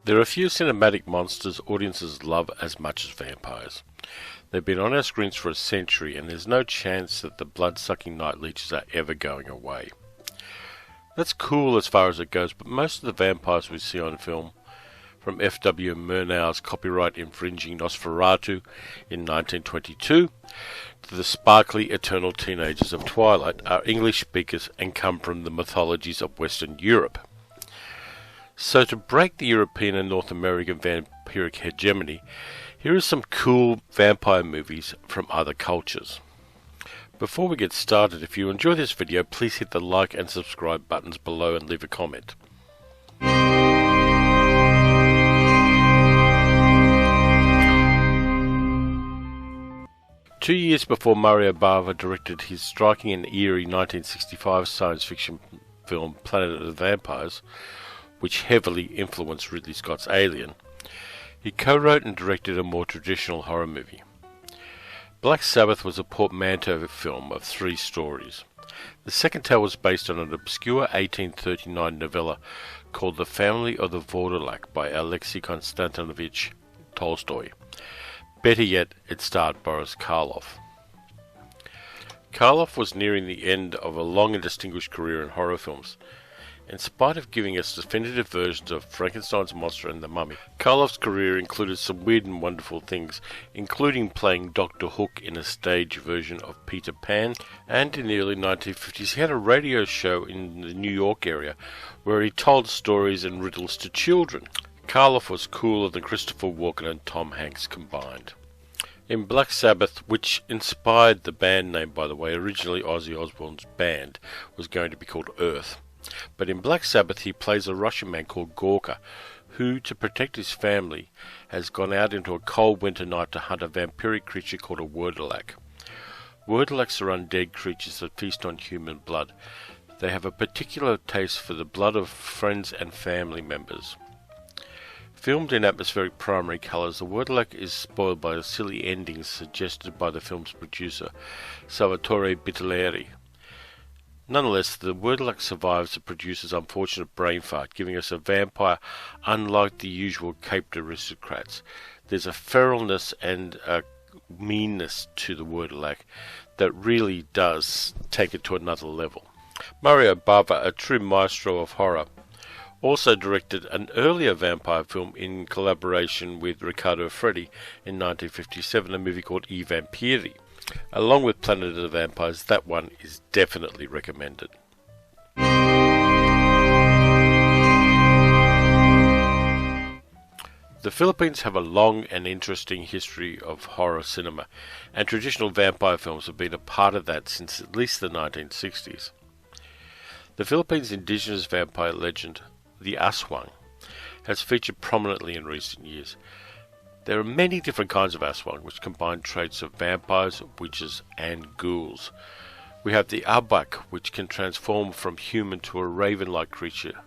There are few cinematic monsters audiences love as much as vampires. They've been on our screens for a century, and there's no chance that the blood-sucking night leeches are ever going away. That's cool as far as it goes, but most of the vampires we see on film, from F.W. Murnau's copyright-infringing Nosferatu in 1922 to the sparkly eternal teenagers of Twilight, are English speakers and come from the mythologies of Western Europe. So to break the European and North American vampiric hegemony, here are some cool vampire movies from other cultures. Before we get started, if you enjoy this video, please hit the like and subscribe buttons below and leave a comment. 2 years before Mario Bava directed his striking and eerie 1965 science fiction film Planet of the Vampires, which heavily influenced Ridley Scott's Alien, he co-wrote and directed a more traditional horror movie. Black Sabbath was a portmanteau film of 3 stories. The second tale was based on an obscure 1839 novella called The Family of the Vordelak by Alexei Konstantinovich Tolstoy. Better yet, it starred Boris Karloff. Karloff was nearing the end of a long and distinguished career in horror films. In spite of giving us definitive versions of Frankenstein's Monster and the Mummy, Karloff's career included some weird and wonderful things, including playing Dr. Hook in a stage version of Peter Pan, and in the early 1950s he had a radio show in the New York area where he told stories and riddles to children. Karloff was cooler than Christopher Walken and Tom Hanks combined. In Black Sabbath, which inspired the band name, by the way, originally Ozzy Osbourne's band was going to be called Earth. But in Black Sabbath he plays a Russian man called Gorka, who, to protect his family, has gone out into a cold winter night to hunt a vampiric creature called a Wurdelak. Wurdelaks are undead creatures that feast on human blood. They have a particular taste for the blood of friends and family members. Filmed in atmospheric primary colours, the Wurdelak is spoiled by the silly endings suggested by the film's producer, Salvatore Bitelleri. Nonetheless, the Wurdelak survives the producer's unfortunate brain fart, giving us a vampire unlike the usual caped aristocrats. There's a feralness and a meanness to the Wurdelak that really does take it to another level. Mario Bava, a true maestro of horror, also directed an earlier vampire film in collaboration with Riccardo Freddi in 1957, a movie called I Vampiri. Along with Planet of the Vampires, that one is definitely recommended. The Philippines have a long and interesting history of horror cinema, and traditional vampire films have been a part of that since at least the 1960s. The Philippines' indigenous vampire legend, the Aswang, has featured prominently in recent years. There are many different kinds of Aswang which combine traits of vampires, witches and ghouls. We have the Abak, which can transform from human to a raven-like creature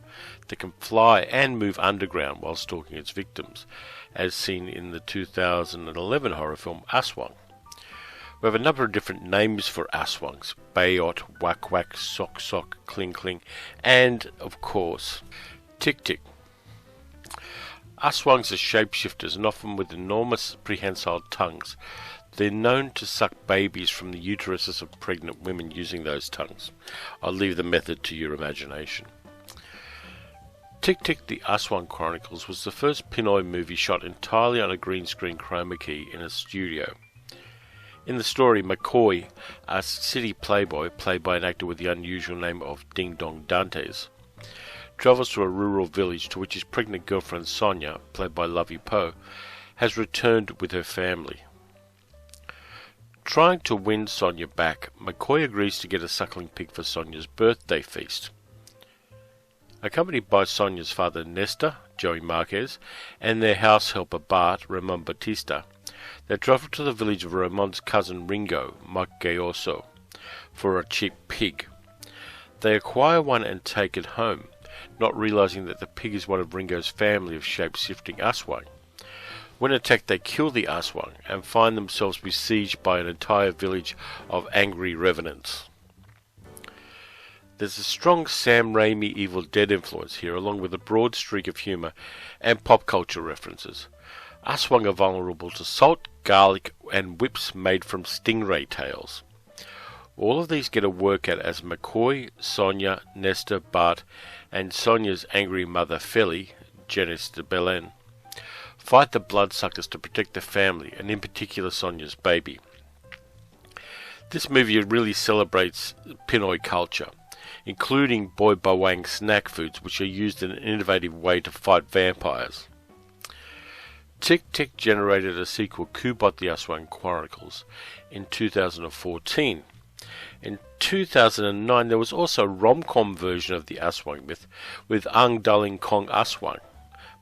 that can fly and move underground while stalking its victims, as seen in the 2011 horror film Aswang. We have a number of different names for Aswangs: Bayot, Wak Wak, Sok Sok, Kling Kling, and, of course, Tik Tik. Aswangs are shapeshifters and often with enormous prehensile tongues. They're known to suck babies from the uteruses of pregnant women using those tongues. I'll leave the method to your imagination. Tik Tik, the Aswang Chronicles was the first Pinoy movie shot entirely on a green screen chroma key in a studio. In the story, McCoy, a city playboy played by an actor with the unusual name of Ding Dong Dantes, travels to a rural village to which his pregnant girlfriend Sonia, played by Lovey Poe, has returned with her family. Trying to win Sonia back, McCoy agrees to get a suckling pig for Sonia's birthday feast. Accompanied by Sonia's father Nestor, Joey Marquez, and their house helper Bart, Ramon Batista, they travel to the village of Ramon's cousin Ringo, Mike Gayoso, for a cheap pig. They acquire one and take it home, not realizing that the pig is one of Ringo's family of shape-shifting Aswang. When attacked, they kill the Aswang and find themselves besieged by an entire village of angry revenants. There's a strong Sam Raimi Evil Dead influence here, along with a broad streak of humour and pop culture references. Aswang are vulnerable to salt, garlic, and whips made from stingray tails. All of these get a workout as McCoy, Sonia, Nestor, Bart, and Sonia's angry mother Feli, Janice de Belen, fight the bloodsuckers to protect the family, and in particular Sonia's baby. This movie really celebrates Pinoy culture, including Boy Bawang snack foods, which are used in an innovative way to fight vampires. Tick Tick generated a sequel, Kubot the Aswang Chronicles, in 2014. In 2009, there was also a rom-com version of the Aswang myth with Ang Darling Kong Aswang,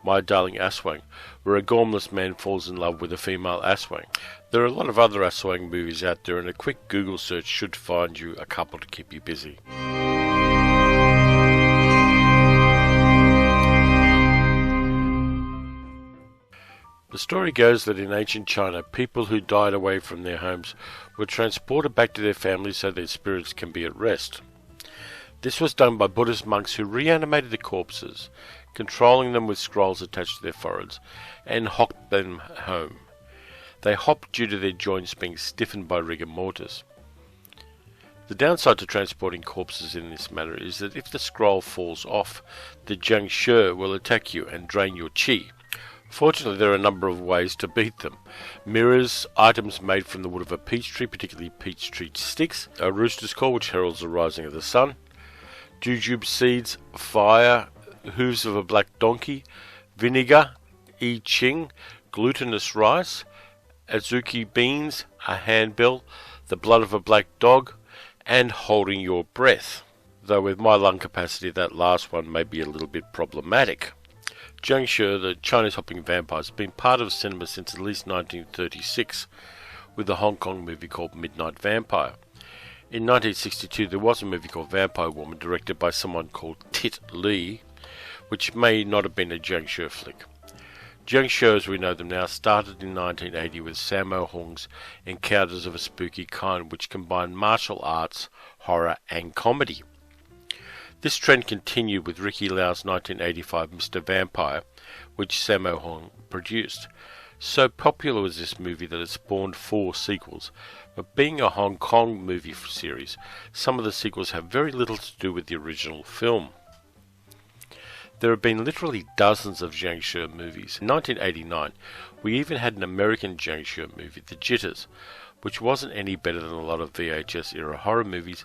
My Darling Aswang, where a gormless man falls in love with a female Aswang. There are a lot of other Aswang movies out there, and a quick Google search should find you a couple to keep you busy. The story goes that in ancient China, people who died away from their homes were transported back to their families so their spirits can be at rest. This was done by Buddhist monks who reanimated the corpses, controlling them with scrolls attached to their foreheads, and hocked them home. They hopped due to their joints being stiffened by rigor mortis. The downside to transporting corpses in this manner is that if the scroll falls off, the jiangshi will attack you and drain your qi. Fortunately, there are a number of ways to beat them. Mirrors, items made from the wood of a peach tree, particularly peach tree sticks, a rooster's call which heralds the rising of the sun, jujube seeds, fire, hooves of a black donkey, vinegar, I Ching, glutinous rice, azuki beans, a handbill, the blood of a black dog, and holding your breath. Though with my lung capacity, that last one may be a little bit problematic. Jiangshi, the Chinese hopping vampires, have been part of cinema since at least 1936, with a Hong Kong movie called Midnight Vampire. In 1962, there was a movie called Vampire Woman, directed by someone called Tit Lee, which may not have been a Jiangshi flick. Jiangshi, as we know them now, started in 1980 with Sammo Hung's Encounters of a Spooky Kind, which combined martial arts, horror, and comedy. This trend continued with Ricky Lau's 1985 Mr. Vampire, which Sammo Hung produced. So popular was this movie that it spawned 4 sequels, but being a Hong Kong movie series, some of the sequels have very little to do with the original film. There have been literally dozens of Jiangshi movies. In 1989, we even had an American Jiangshi movie, The Jitters, which wasn't any better than a lot of VHS-era horror movies,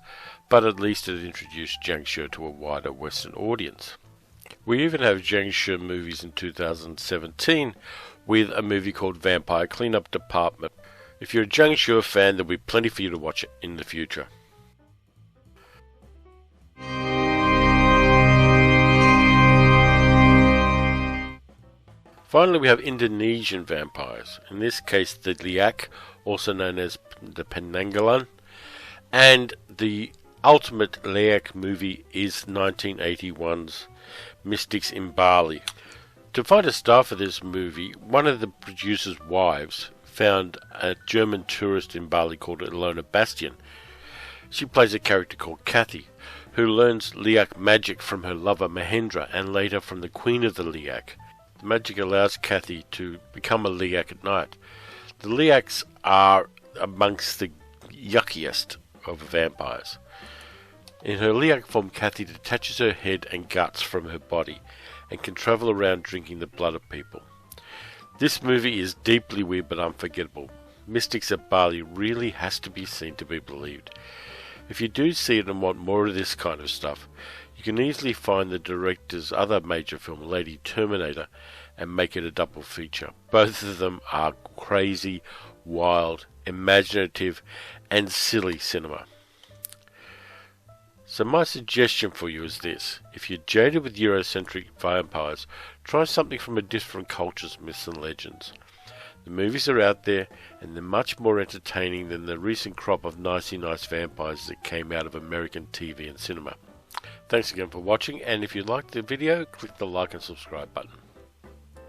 but at least it introduced Jiangshi to a wider Western audience. We even have Jiangshi movies in 2017 with a movie called Vampire Cleanup Department. If you're a Jiangshi fan, there'll be plenty for you to watch in the future. Finally, we have Indonesian vampires, in this case the Liak, also known as the Penanggalan, and the ultimate Liak movie is 1981's Mystics in Bali. To find a star for this movie, one of the producer's wives found a German tourist in Bali called Ilona Bastian. She plays a character called Kathy, who learns Liak magic from her lover Mahendra and later from the Queen of the Liak. The magic allows Kathy to become a Liak at night. The Liaks are amongst the yuckiest of vampires. In her Liak form, Kathy detaches her head and guts from her body and can travel around drinking the blood of people. This movie is deeply weird but unforgettable. Mystics at Bali really has to be seen to be believed. If you do see it and want more of this kind of stuff, you can easily find the director's other major film, Lady Terminator, and make it a double feature. Both of them are crazy, wild, imaginative, and silly cinema. So my suggestion for you is this: if you're jaded with Eurocentric vampires, try something from a different culture's myths and legends. The movies are out there, and they're much more entertaining than the recent crop of nicey nice vampires that came out of American TV and cinema. Thanks again for watching, and if you liked the video, click the like and subscribe button.